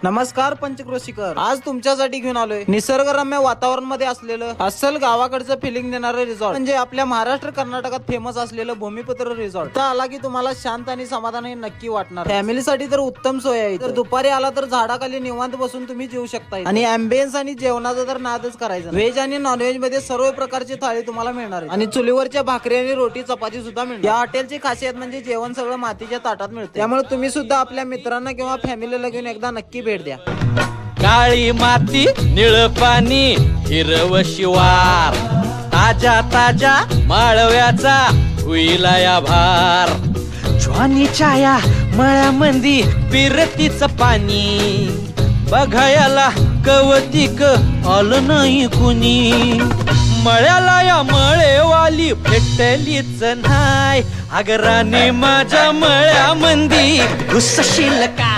नमस्कार पंचक्रोशीकर, आज तुमच्यासाठी घेऊन आलोय निसर्गरम्य वातावरण मध्ये असलेलं अस्सल गावाकडचं फिलिंग देणारं रिसॉर्ट म्हणजे आपल्या महाराष्ट्र कर्नाटकात फेमस असलेलं भूमिपुत्र रिसॉर्ट। तर आला की तुम्हाला शांत आणि समाधानी नक्की वाटणार। फॅमिलीसाठी तर उत्तम सोय आहे। तर दुपारी आला तर झाडाखाली निवांत बसून तुम्ही जेवू शकता आणि अँबियन्स आणि जेवणाचा तर नादच करायचा। व्हेज आणि नॉनव्हेज मध्ये सर्व प्रकारची थाळी तुम्हाला मिळणार आहे आणि चुलीवरच्या भाकरी आणि रोटी चपाती सुद्धा मिळणार। या हॉटेलची खासियत म्हणजे जेवण सगळं मातीच्या ताटात मिळते, त्यामुळे तुम्ही सुद्धा आपल्या मित्रांना किंवा फॅमिलीला घेऊन एकदा नक्की भेट द्या। काळी माती निळ पाणी हिरव शिवार, ताजा ताजा माळव्याचा हुईला या भार, ज्वानीच्या या मळ्यामंदी पिरतीच पाणी, बघायला कवतिक आलं नाही कुणी, मळ्याला या मळेवाली भेटलीच नाय, अगराने माझ्या मळ्यामंदी घुसशील का?